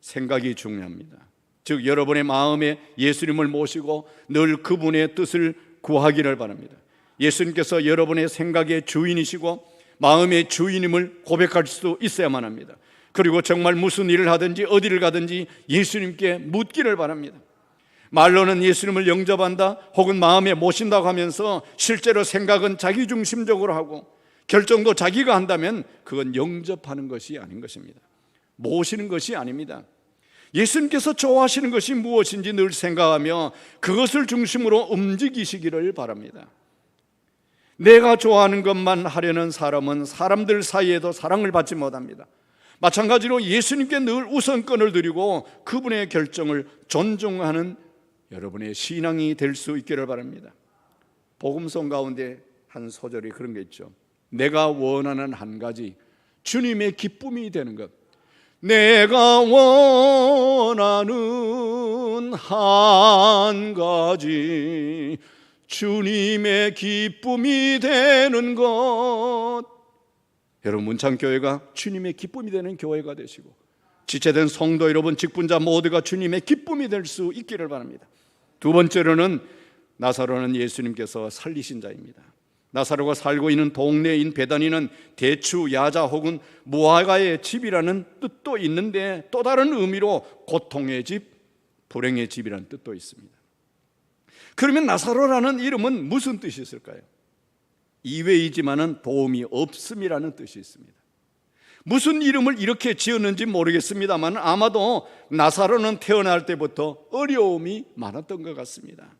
생각이 중요합니다. 즉 여러분의 마음에 예수님을 모시고 늘 그분의 뜻을 구하기를 바랍니다. 예수님께서 여러분의 생각의 주인이시고 마음의 주인임을 고백할 수 있어야만 합니다. 그리고 정말 무슨 일을 하든지 어디를 가든지 예수님께 묻기를 바랍니다. 말로는 예수님을 영접한다 혹은 마음에 모신다고 하면서 실제로 생각은 자기중심적으로 하고 결정도 자기가 한다면 그건 영접하는 것이 아닌 것입니다. 모시는 것이 아닙니다. 예수님께서 좋아하시는 것이 무엇인지 늘 생각하며 그것을 중심으로 움직이시기를 바랍니다. 내가 좋아하는 것만 하려는 사람은 사람들 사이에도 사랑을 받지 못합니다. 마찬가지로 예수님께 늘 우선권을 드리고 그분의 결정을 존중하는 여러분의 신앙이 될 수 있기를 바랍니다. 복음성 가운데 한 소절이 그런 게 있죠. 내가 원하는 한 가지, 주님의 기쁨이 되는 것. 내가 원하는 한 가지, 주님의 기쁨이 되는 것. 여러분 문창교회가 주님의 기쁨이 되는 교회가 되시고 지체된 성도 여러분, 직분자 모두가 주님의 기쁨이 될 수 있기를 바랍니다. 두 번째로는 나사로는 예수님께서 살리신 자입니다. 나사로가 살고 있는 동네인 베다니는 대추, 야자 혹은 무화과의 집이라는 뜻도 있는데 또 다른 의미로 고통의 집, 불행의 집이라는 뜻도 있습니다. 그러면 나사로라는 이름은 무슨 뜻이 있을까요? 이외이지만은 도움이 없음이라는 뜻이 있습니다. 무슨 이름을 이렇게 지었는지 모르겠습니다만 아마도 나사로는 태어날 때부터 어려움이 많았던 것 같습니다.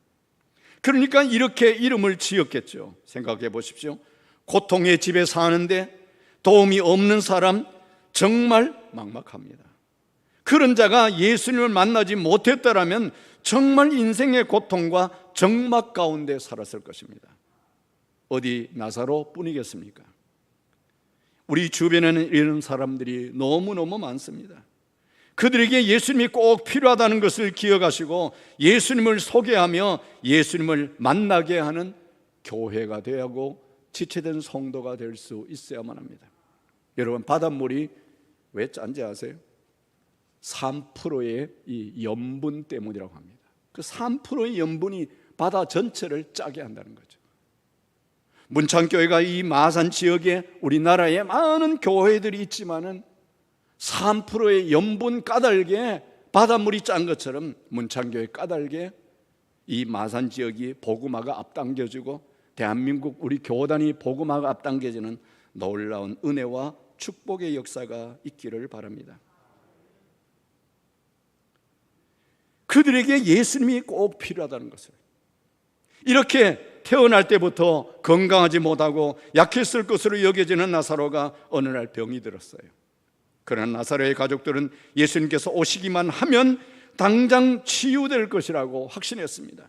그러니까 이렇게 이름을 지었겠죠. 생각해 보십시오. 고통의 집에 사는데 도움이 없는 사람, 정말 막막합니다. 그런 자가 예수님을 만나지 못했다라면 정말 인생의 고통과 정막 가운데 살았을 것입니다. 어디 나사로 뿐이겠습니까? 우리 주변에는 이런 사람들이 너무너무 많습니다. 그들에게 예수님이 꼭 필요하다는 것을 기억하시고 예수님을 소개하며 예수님을 만나게 하는 교회가 되어야 하고 지체된 성도가 될 수 있어야만 합니다. 여러분, 바닷물이 왜 짠지 아세요? 3%의 이 염분 때문이라고 합니다. 그 3%의 염분이 바다 전체를 짜게 한다는 거죠. 문창교회가 이 마산 지역에 우리나라에 많은 교회들이 있지만은 3%의 염분 까닭에 바닷물이 짠 것처럼 문창교회 까닭에 이 마산 지역이 복음화가 앞당겨지고 대한민국 우리 교단이 복음화가 앞당겨지는 놀라운 은혜와 축복의 역사가 있기를 바랍니다. 그들에게 예수님이 꼭 필요하다는 것을, 이렇게 태어날 때부터 건강하지 못하고 약했을 것으로 여겨지는 나사로가 어느 날 병이 들었어요. 그러나 나사로의 가족들은 예수님께서 오시기만 하면 당장 치유될 것이라고 확신했습니다.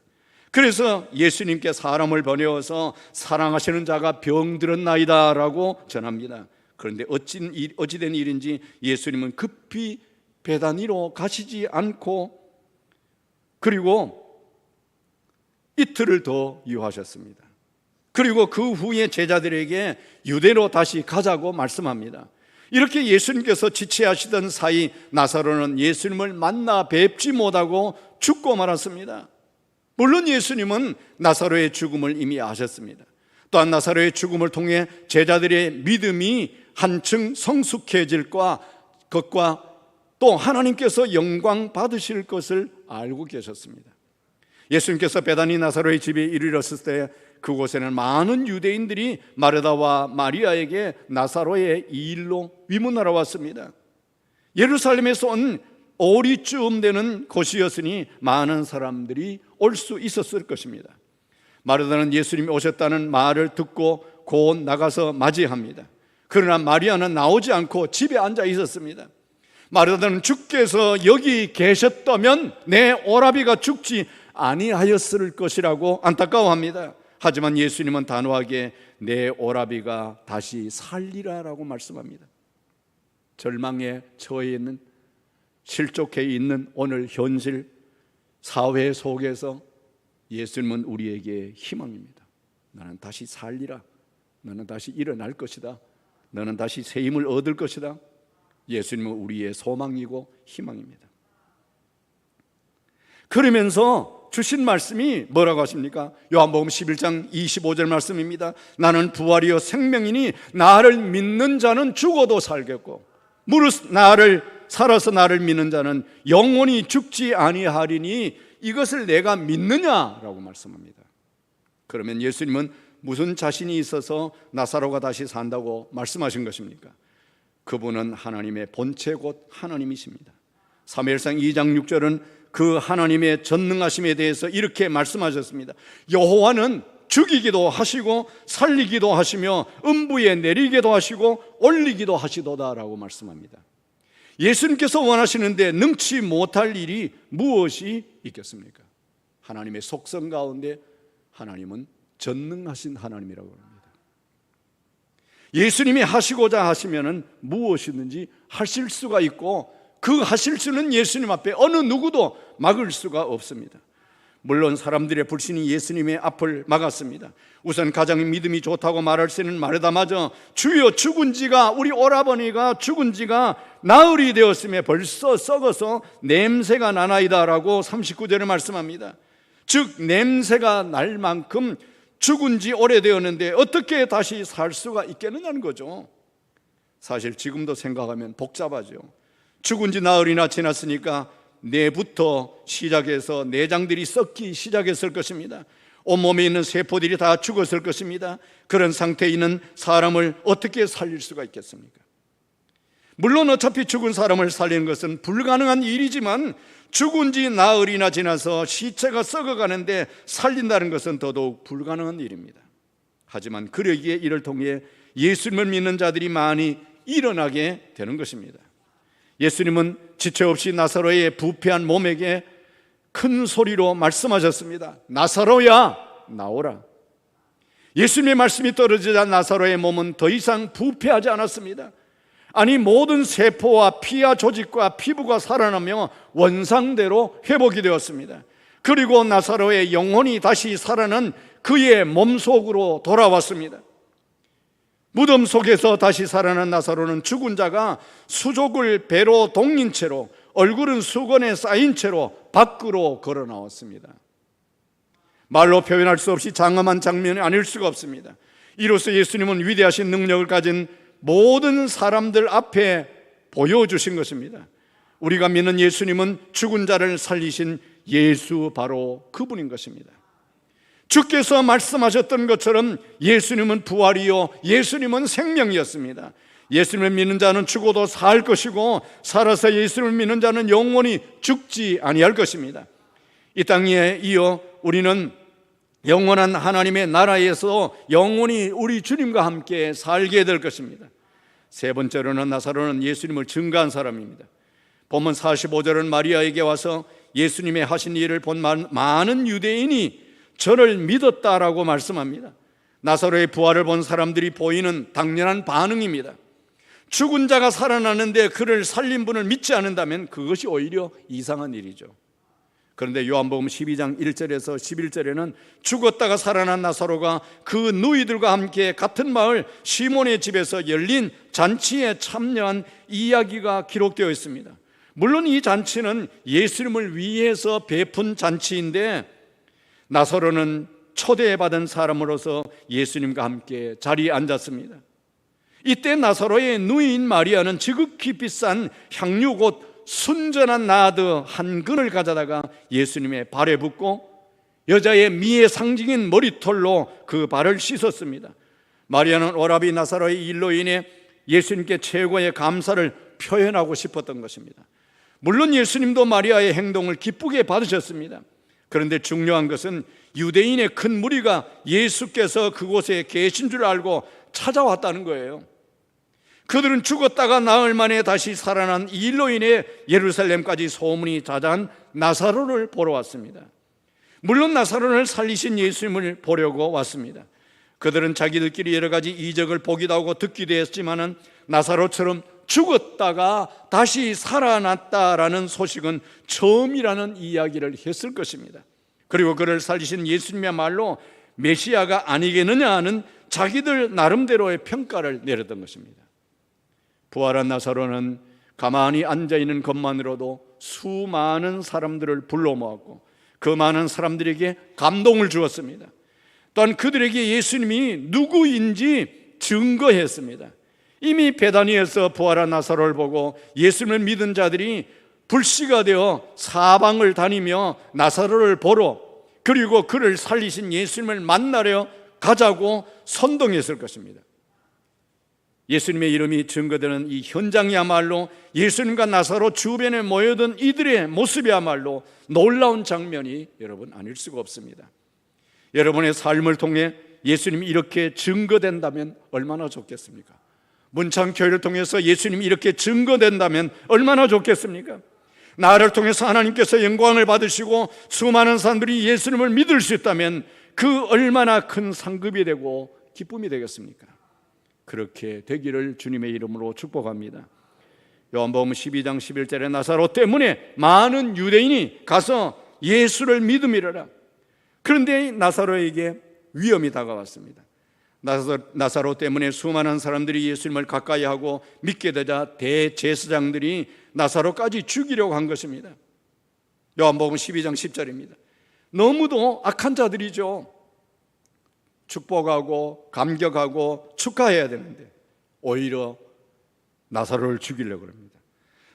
그래서 예수님께 사람을 보내어서 사랑하시는 자가 병들었나이다 라고 전합니다. 그런데 어찌된 일인지 예수님은 급히 베다니로 가시지 않고 그리고 이틀을 더 유하셨습니다. 그리고 그 후에 제자들에게 유대로 다시 가자고 말씀합니다. 이렇게 예수님께서 지체하시던 사이 나사로는 예수님을 만나 뵙지 못하고 죽고 말았습니다. 물론 예수님은 나사로의 죽음을 이미 아셨습니다. 또한 나사로의 죽음을 통해 제자들의 믿음이 한층 성숙해질 것과 또 하나님께서 영광 받으실 것을 알고 계셨습니다. 예수님께서 베다니 나사로의 집에 이르렀을 때 그곳에는 많은 유대인들이 마르다와 마리아에게 나사로의 이 일로 위문하러 왔습니다. 예루살렘에서 온 오리쯤 되는 곳이었으니 많은 사람들이 올 수 있었을 것입니다. 마르다는 예수님이 오셨다는 말을 듣고 곧 나가서 맞이합니다. 그러나 마리아는 나오지 않고 집에 앉아 있었습니다. 마르다는 주께서 여기 계셨다면 내 오라비가 죽지 아니하였을 것이라고 안타까워합니다. 하지만 예수님은 단호하게 내 오라비가 다시 살리라라고 말씀합니다. 절망에 처해 있는, 실족해 있는 오늘 현실 사회 속에서 예수님은 우리에게 희망입니다. 너는 다시 살리라. 너는 다시 일어날 것이다. 너는 다시 새 힘을 얻을 것이다. 예수님은 우리의 소망이고 희망입니다. 그러면서 주신 말씀이 뭐라고 하십니까? 요한복음 11장 25절 말씀입니다. 나는 부활이요 생명이니 나를 믿는 자는 죽어도 살겠고 무릇 살아서 나를 믿는 자는 영원히 죽지 아니하리니 이것을 내가 믿느냐라고 말씀합니다. 그러면 예수님은 무슨 자신이 있어서 나사로가 다시 산다고 말씀하신 것입니까? 그분은 하나님의 본체 곧 하나님이십니다. 사무엘상 2장 6절은 그 하나님의 전능하심에 대해서 이렇게 말씀하셨습니다. 여호와는 죽이기도 하시고 살리기도 하시며 음부에 내리기도 하시고 올리기도 하시도다라고 말씀합니다. 예수님께서 원하시는데 능치 못할 일이 무엇이 있겠습니까? 하나님의 속성 가운데 하나님은 전능하신 하나님이라고 합니다. 예수님이 하시고자 하시면은 무엇이든지 하실 수가 있고 그 하실 수는 예수님 앞에 어느 누구도 막을 수가 없습니다. 물론 사람들의 불신이 예수님의 앞을 막았습니다. 우선 가장 믿음이 좋다고 말할 수 있는 마르다마저 주여 우리 오라버니가 죽은 지가 나흘이 되었으며 벌써 썩어서 냄새가 나나이다 라고 39절에 말씀합니다. 즉 냄새가 날 만큼 죽은 지 오래되었는데 어떻게 다시 살 수가 있겠느냐는 거죠. 사실 지금도 생각하면 복잡하죠. 죽은 지 나흘이나 지났으니까 뇌부터 시작해서 내장들이 썩기 시작했을 것입니다. 온몸에 있는 세포들이 다 죽었을 것입니다. 그런 상태에 있는 사람을 어떻게 살릴 수가 있겠습니까? 물론 어차피 죽은 사람을 살리는 것은 불가능한 일이지만 죽은 지 나흘이나 지나서 시체가 썩어가는데 살린다는 것은 더더욱 불가능한 일입니다. 하지만 그러기에 이를 통해 예수님을 믿는 자들이 많이 일어나게 되는 것입니다. 예수님은 지체 없이 나사로의 부패한 몸에게 큰 소리로 말씀하셨습니다. 나사로야 나오라. 예수님의 말씀이 떨어지자 나사로의 몸은 더 이상 부패하지 않았습니다. 아니 모든 세포와 피와 조직과 피부가 살아나며 원상대로 회복이 되었습니다. 그리고 나사로의 영혼이 다시 살아난 그의 몸속으로 돌아왔습니다. 무덤 속에서 다시 살아난 나사로는 죽은 자가 수족을 배로 동인 채로 얼굴은 수건에 쌓인 채로 밖으로 걸어 나왔습니다. 말로 표현할 수 없이 장엄한 장면이 아닐 수가 없습니다. 이로써 예수님은 위대하신 능력을 가진 모든 사람들 앞에 보여주신 것입니다. 우리가 믿는 예수님은 죽은 자를 살리신 예수 바로 그분인 것입니다. 주께서 말씀하셨던 것처럼 예수님은 부활이요 예수님은 생명이었습니다. 예수님을 믿는 자는 죽어도 살 것이고 살아서 예수님을 믿는 자는 영원히 죽지 아니할 것입니다. 이 땅에 이어 우리는 영원한 하나님의 나라에서 영원히 우리 주님과 함께 살게 될 것입니다. 세 번째로는 나사로는 예수님을 증거한 사람입니다. 본문 45절은 마리아에게 와서 예수님의 하신 일을 본 많은 유대인이 저를 믿었다라고 말씀합니다. 나사로의 부활을 본 사람들이 보이는 당연한 반응입니다. 죽은 자가 살아나는데 그를 살린 분을 믿지 않는다면 그것이 오히려 이상한 일이죠. 그런데 요한복음 12장 1절에서 11절에는 죽었다가 살아난 나사로가 그 누이들과 함께 같은 마을 시몬의 집에서 열린 잔치에 참여한 이야기가 기록되어 있습니다. 물론 이 잔치는 예수님을 위해서 베푼 잔치인데 나사로는 초대받은 사람으로서 예수님과 함께 자리에 앉았습니다. 이때 나사로의 누이인 마리아는 지극히 비싼 향유곧 순전한 나드 한 근을 가져다가 예수님의 발에 붓고 여자의 미의 상징인 머리털로 그 발을 씻었습니다. 마리아는 오라비 나사로의 일로 인해 예수님께 최고의 감사를 표현하고 싶었던 것입니다. 물론 예수님도 마리아의 행동을 기쁘게 받으셨습니다. 그런데 중요한 것은 유대인의 큰 무리가 예수께서 그곳에 계신 줄 알고 찾아왔다는 거예요. 그들은 죽었다가 나흘 만에 다시 살아난 이 일로 인해 예루살렘까지 소문이 자자한 나사로를 보러 왔습니다. 물론 나사로를 살리신 예수님을 보려고 왔습니다. 그들은 자기들끼리 여러 가지 이적을 보기도 하고 듣기도 했지만은 나사로처럼 죽었다가 다시 살아났다라는 소식은 처음이라는 이야기를 했을 것입니다. 그리고 그를 살리신 예수님이야말로 메시아가 아니겠느냐 하는 자기들 나름대로의 평가를 내렸던 것입니다. 부활한 나사로는 가만히 앉아있는 것만으로도 수많은 사람들을 불러 모았고 그 많은 사람들에게 감동을 주었습니다. 또한 그들에게 예수님이 누구인지 증거했습니다. 이미 베다니에서 부활한 나사로를 보고 예수님을 믿은 자들이 불씨가 되어 사방을 다니며 나사로를 보러 그리고 그를 살리신 예수님을 만나려 가자고 선동했을 것입니다. 예수님의 이름이 증거되는 이 현장이야말로 예수님과 나사로 주변에 모여든 이들의 모습이야말로 놀라운 장면이 여러분 아닐 수가 없습니다. 여러분의 삶을 통해 예수님이 이렇게 증거된다면 얼마나 좋겠습니까? 문창교회를 통해서 예수님이 이렇게 증거된다면 얼마나 좋겠습니까? 나를 통해서 하나님께서 영광을 받으시고 수많은 사람들이 예수님을 믿을 수 있다면 그 얼마나 큰 상급이 되고 기쁨이 되겠습니까? 그렇게 되기를 주님의 이름으로 축복합니다. 요한복음 12장 11절에 나사로 때문에 많은 유대인이 가서 예수를 믿음이라. 그런데 나사로에게 위험이 다가왔습니다. 나사로 때문에 수많은 사람들이 예수님을 가까이 하고 믿게 되자 대제사장들이 나사로까지 죽이려고 한 것입니다. 요한복음 12장 10절입니다. 너무도 악한 자들이죠. 축복하고 감격하고 축하해야 되는데 오히려 나사로를 죽이려고 합니다.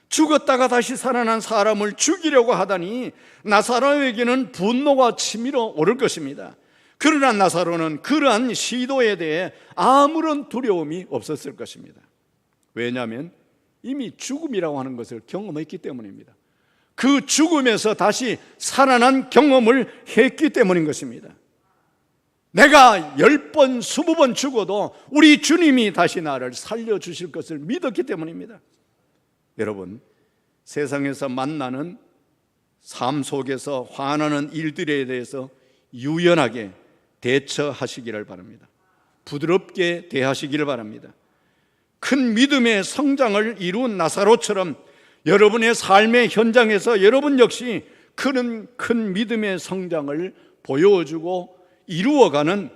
죽었다가 다시 살아난 사람을 죽이려고 하다니 나사로에게는 분노가 치밀어 오를 것입니다. 그러나 나사로는 그러한 시도에 대해 아무런 두려움이 없었을 것입니다. 왜냐하면 이미 죽음이라고 하는 것을 경험했기 때문입니다. 그 죽음에서 다시 살아난 경험을 했기 때문인 것입니다. 내가 10번, 20번 죽어도 우리 주님이 다시 나를 살려주실 것을 믿었기 때문입니다. 여러분, 세상에서 만나는 삶 속에서 화나는 일들에 대해서 유연하게 대처하시기를 바랍니다. 부드럽게 대하시기를 바랍니다. 큰 믿음의 성장을 이룬 나사로처럼 여러분의 삶의 현장에서 여러분 역시 큰 믿음의 성장을 보여주고 이루어가는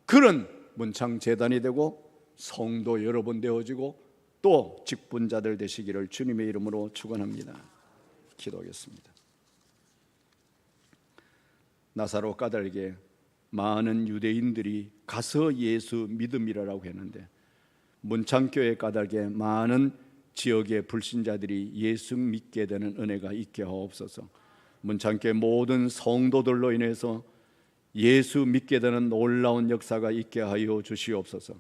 그런 문창재단이 되고 성도 여러분 되어지고 또 직분자들 되시기를 주님의 이름으로 축원합니다. 기도하겠습니다. 나사로 까닭에 많은 유대인들이 가서 예수 믿음이라고 했는데 문창교회 까닭에 많은 지역의 불신자들이 예수 믿게 되는 은혜가 있게 하옵소서. 문창교회 모든 성도들로 인해서 예수 믿게 되는 놀라운 역사가 있게 하여 주시옵소서.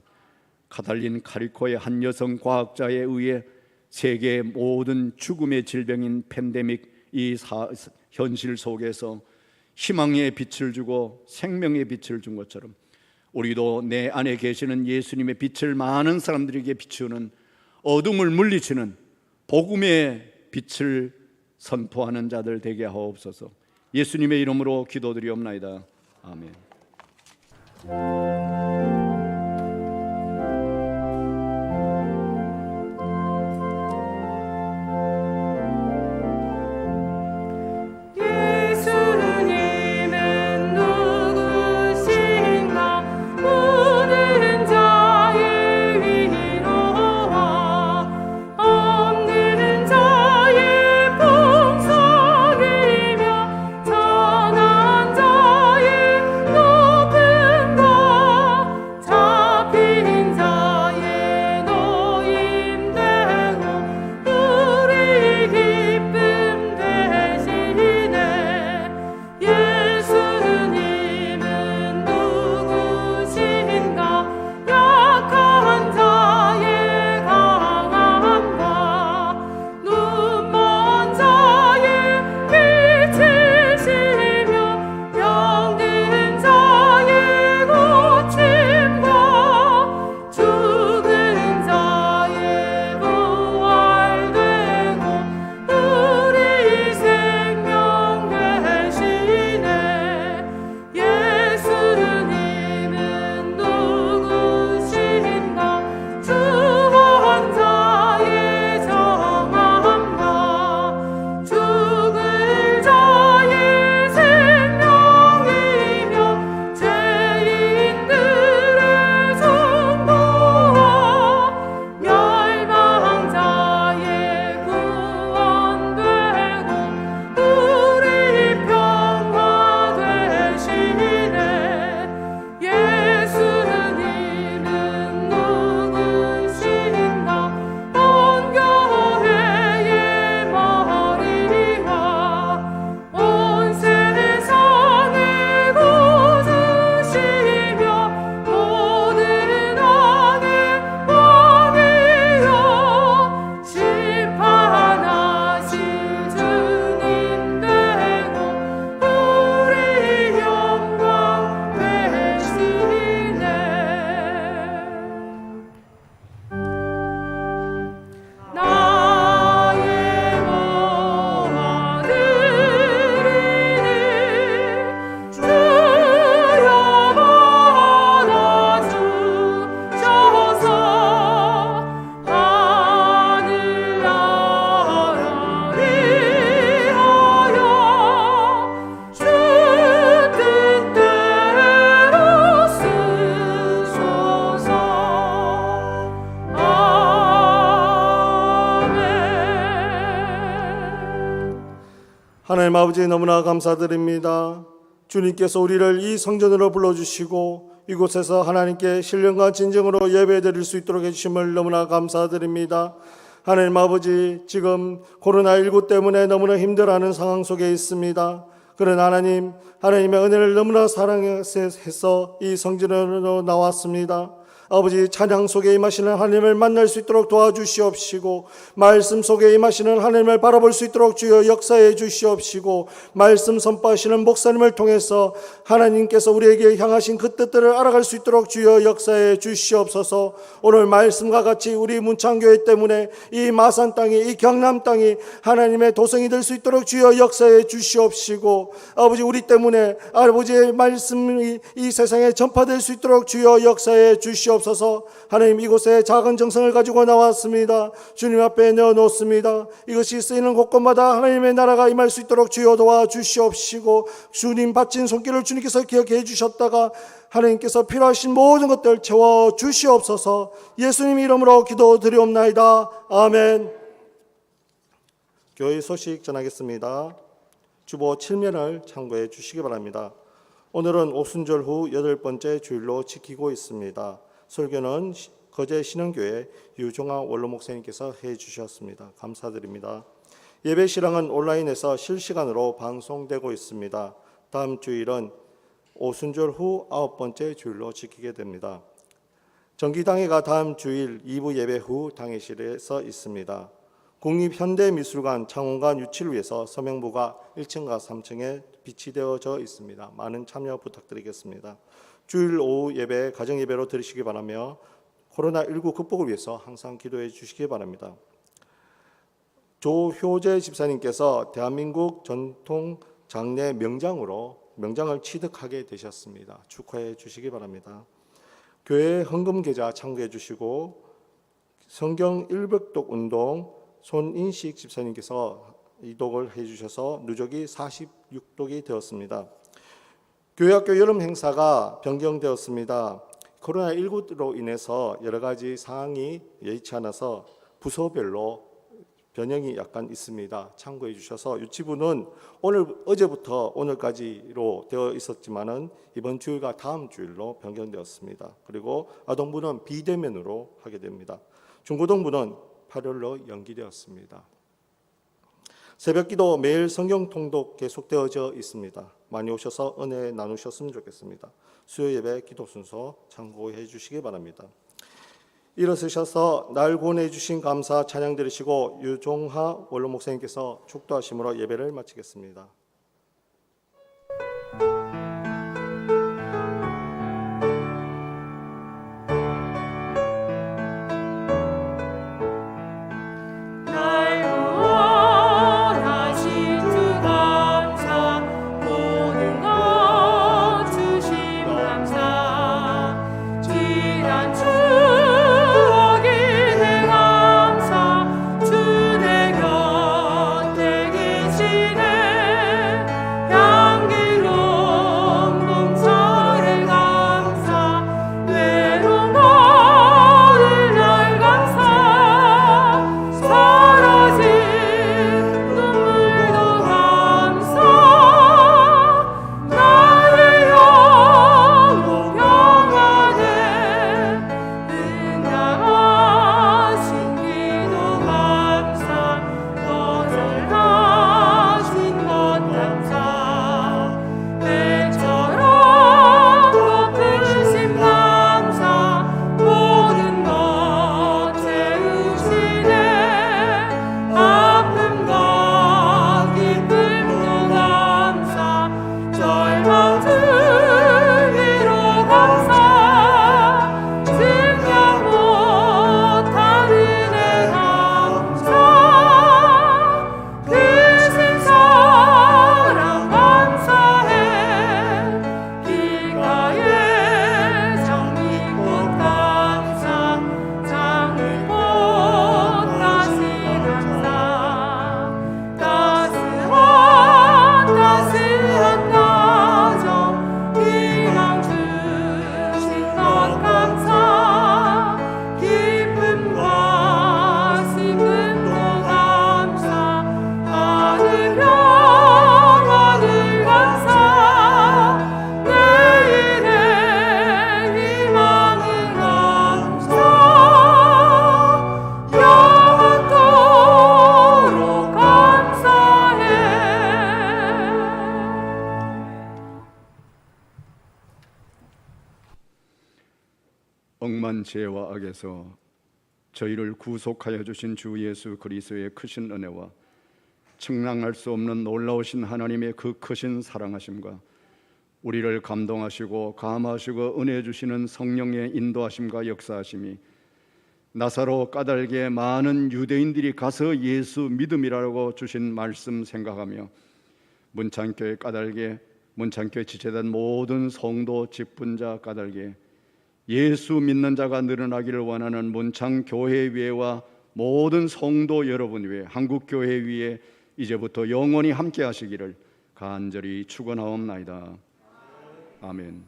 카탈린 카리코의 한 여성 과학자에 의해 세계의 모든 죽음의 질병인 팬데믹 이 현실 속에서 희망의 빛을 주고 생명의 빛을 준 것처럼 우리도 내 안에 계시는 예수님의 빛을 많은 사람들에게 비추는 어둠을 물리치는 복음의 빛을 선포하는 자들 되게 하옵소서. 예수님의 이름으로 기도드리옵나이다. 아멘. 하나님 아버지 너무나 감사드립니다. 주님께서 우리를 이 성전으로 불러주시고 이곳에서 하나님께 신령과 진정으로 예배드릴 수 있도록 해주심을 너무나 감사드립니다. 하나님 아버지, 지금 코로나19 때문에 너무나 힘들어하는 상황 속에 있습니다. 그러나 하나님의 은혜를 너무나 사랑해서 이 성전으로 나왔습니다. 아버지, 찬양 속에 임하시는 하나님을 만날 수 있도록 도와주시옵시고, 말씀 속에 임하시는 하나님을 바라볼 수 있도록 주여 역사해 주시옵시고, 말씀 선포하시는 목사님을 통해서 하나님께서 우리에게 향하신 그 뜻들을 알아갈 수 있도록 주여 역사해 주시옵소서. 오늘 말씀과 같이 우리 문창교회 때문에 이 마산 땅이, 이 경남 땅이 하나님의 도성이 될 수 있도록 주여 역사해 주시옵시고, 아버지, 우리 때문에 아버지의 말씀이 이 세상에 전파될 수 있도록 주여 역사해 주시옵소서. 하나님, 이곳에 작은 정성을 가지고 나왔습니다. 주님 앞에 내어놓습니다. 이것이 쓰이는 곳곳마다 하나님의 나라가 임할 수 있도록 주여 도와주시옵시고, 주님 바친 손길을 주님께서 기억해 주셨다가 하나님께서 필요하신 모든 것들 채워주시옵소서. 예수님 이름으로 기도드리옵나이다. 아멘. 교회 소식 전하겠습니다. 주보 7면을 참고해 주시기 바랍니다. 오늘은 오순절 후 8번째 주일로 지키고 있습니다. 설교는 거제 신흥교회 유종아 원로 목사님께서 해주셨습니다. 감사드립니다. 예배 실황은 온라인에서 실시간으로 방송되고 있습니다. 다음 주일은 오순절 후 9번째 주일로 지키게 됩니다. 정기당회가 다음 주일 2부 예배 후 당회실에서 있습니다. 국립현대미술관 창원관 유치를 위해서 서명부가 1층과 3층에 비치되어져 있습니다. 많은 참여 부탁드리겠습니다. 주일 오후 예배 가정예배로 드리시기 바라며 코로나19 극복을 위해서 항상 기도해 주시기 바랍니다. 조효재 집사님께서 대한민국 전통 장례 명장을 취득하게 되셨습니다. 축하해 주시기 바랍니다. 교회 헌금 계좌 참고해 주시고, 성경 100독 운동 손인식 집사님께서 이독을 해주셔서 누적이 46독이 되었습니다. 교회학교 여름 행사가 변경되었습니다. 코로나19로 인해서 여러 가지 상황이 여의치 않아서 부서별로 변형이 약간 있습니다. 참고해 주셔서, 유치부는 어제부터 오늘까지로 되어 있었지만은 이번 주일과 다음 주일로 변경되었습니다. 그리고 아동부는 비대면으로 하게 됩니다. 중고등부는 8월로 연기되었습니다. 새벽기도 매일 성경 통독 계속되어져 있습니다. 많이 오셔서 은혜 나누셨으면 좋겠습니다. 수요 예배 기도 순서 참고해 주시기 바랍니다. 일어서셔서 날 구원해 주신 감사 찬양 드리시고, 유종하 원로 목사님께서 축도하심으로 예배를 마치겠습니다. 흑만 죄와 악에서 저희를 구속하여 주신 주 예수 그리스도의 크신 은혜와 측량할 수 없는 놀라우신 하나님의 그 크신 사랑하심과 우리를 감동하시고 감화하시고 은혜 주시는 성령의 인도하심과 역사하심이 나사로 까닭에 많은 유대인들이 가서 예수 믿음이라고 주신 말씀 생각하며 문창교회 까닭에 문창교회 지체된 모든 성도 직분자 까닭에 예수 믿는 자가 늘어나기를 원하는 문창교회위와 모든 성도 여러분 위에 한국교회 위에 이제부터 영원히 함께 하시기를 간절히 축원하옵나이다. 아멘.